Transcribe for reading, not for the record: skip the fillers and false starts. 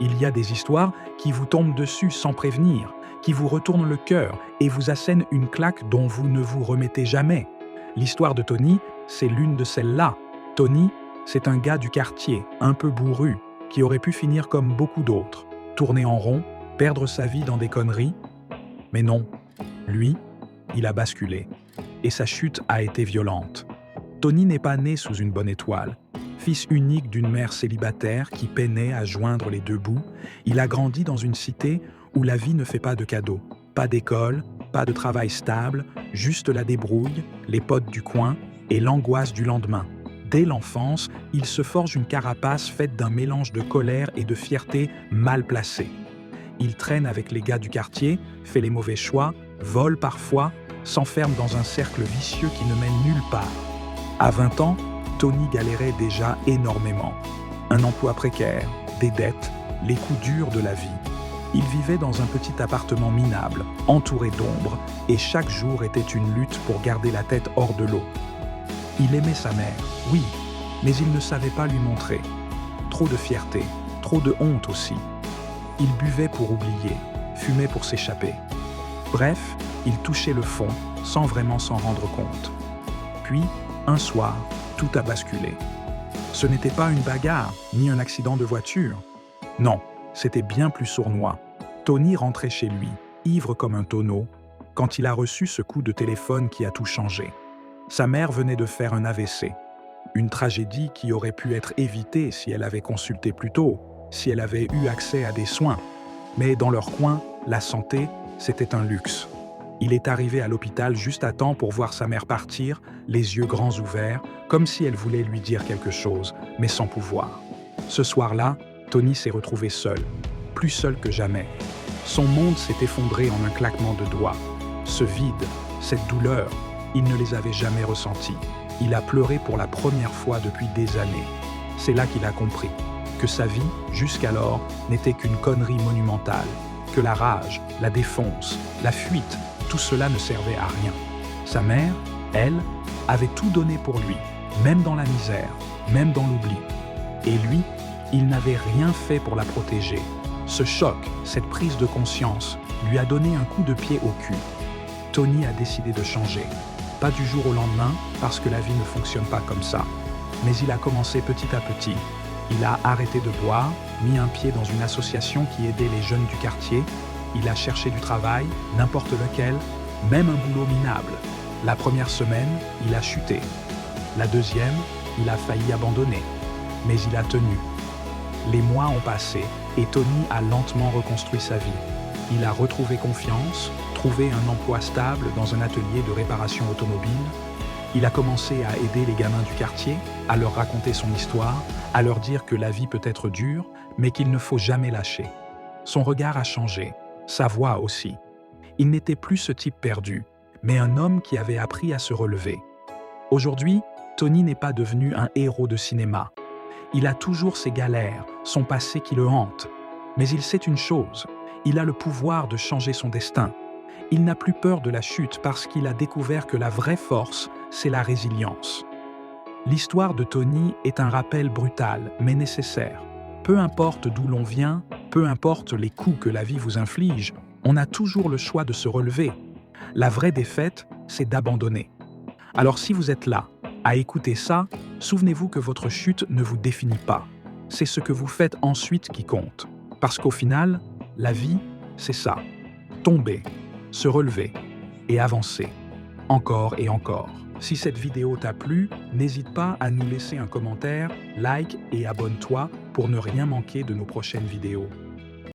Il y a des histoires qui vous tombent dessus sans prévenir, qui vous retournent le cœur et vous assènent une claque dont vous ne vous remettez jamais. L'histoire de Tony, c'est l'une de celles-là. Tony, c'est un gars du quartier, un peu bourru, qui aurait pu finir comme beaucoup d'autres, tourner en rond, perdre sa vie dans des conneries. Mais non, lui, il a basculé. Et sa chute a été violente. Tony n'est pas né sous une bonne étoile. Fils unique d'une mère célibataire qui peinait à joindre les deux bouts, il a grandi dans une cité où la vie ne fait pas de cadeaux. Pas d'école, pas de travail stable, juste la débrouille, les potes du coin et l'angoisse du lendemain. Dès l'enfance, il se forge une carapace faite d'un mélange de colère et de fierté mal placée. Il traîne avec les gars du quartier, fait les mauvais choix, vole parfois, s'enferme dans un cercle vicieux qui ne mène nulle part. À 20 ans, Tony galérait déjà énormément. Un emploi précaire, des dettes, les coups durs de la vie. Il vivait dans un petit appartement minable, entouré d'ombre, et chaque jour était une lutte pour garder la tête hors de l'eau. Il aimait sa mère, oui, mais il ne savait pas lui montrer. Trop de fierté, trop de honte aussi. Il buvait pour oublier, fumait pour s'échapper. Bref, il touchait le fond sans vraiment s'en rendre compte. Puis, un soir, tout a basculé. Ce n'était pas une bagarre, ni un accident de voiture. Non, c'était bien plus sournois. Tony rentrait chez lui, ivre comme un tonneau, quand il a reçu ce coup de téléphone qui a tout changé. Sa mère venait de faire un AVC. Une tragédie qui aurait pu être évitée si elle avait consulté plus tôt, si elle avait eu accès à des soins. Mais dans leur coin, la santé, c'était un luxe. Il est arrivé à l'hôpital juste à temps pour voir sa mère partir, les yeux grands ouverts, comme si elle voulait lui dire quelque chose, mais sans pouvoir. Ce soir-là, Tony s'est retrouvé seul, plus seul que jamais. Son monde s'est effondré en un claquement de doigts. Ce vide, cette douleur, il ne les avait jamais ressentis. Il a pleuré pour la première fois depuis des années. C'est là qu'il a compris que sa vie, jusqu'alors, n'était qu'une connerie monumentale, que la rage, la défonce, la fuite, tout cela ne servait à rien. Sa mère, elle, avait tout donné pour lui, même dans la misère, même dans l'oubli. Et lui, il n'avait rien fait pour la protéger. Ce choc, cette prise de conscience, lui a donné un coup de pied au cul. Tony a décidé de changer. Pas du jour au lendemain, parce que la vie ne fonctionne pas comme ça. Mais il a commencé petit à petit. Il a arrêté de boire, mis un pied dans une association qui aidait les jeunes du quartier. Il a cherché du travail, n'importe lequel, même un boulot minable. La première semaine, il a chuté. La deuxième, il a failli abandonner. Mais il a tenu. Les mois ont passé et Tony a lentement reconstruit sa vie. Il a retrouvé confiance, trouvé un emploi stable dans un atelier de réparation automobile. Il a commencé à aider les gamins du quartier, à leur raconter son histoire, à leur dire que la vie peut être dure, mais qu'il ne faut jamais lâcher. Son regard a changé, sa voix aussi. Il n'était plus ce type perdu, mais un homme qui avait appris à se relever. Aujourd'hui, Tony n'est pas devenu un héros de cinéma. Il a toujours ses galères, son passé qui le hante. Mais il sait une chose, il a le pouvoir de changer son destin. Il n'a plus peur de la chute parce qu'il a découvert que la vraie force, c'est la résilience. L'histoire de Tony est un rappel brutal, mais nécessaire. Peu importe d'où l'on vient, peu importe les coups que la vie vous inflige, on a toujours le choix de se relever. La vraie défaite, c'est d'abandonner. Alors si vous êtes là, à écouter ça, souvenez-vous que votre chute ne vous définit pas. C'est ce que vous faites ensuite qui compte. Parce qu'au final, la vie, c'est ça. Tomber, se relever et avancer. Encore et encore. Si cette vidéo t'a plu, n'hésite pas à nous laisser un commentaire, like et abonne-toi pour ne rien manquer de nos prochaines vidéos.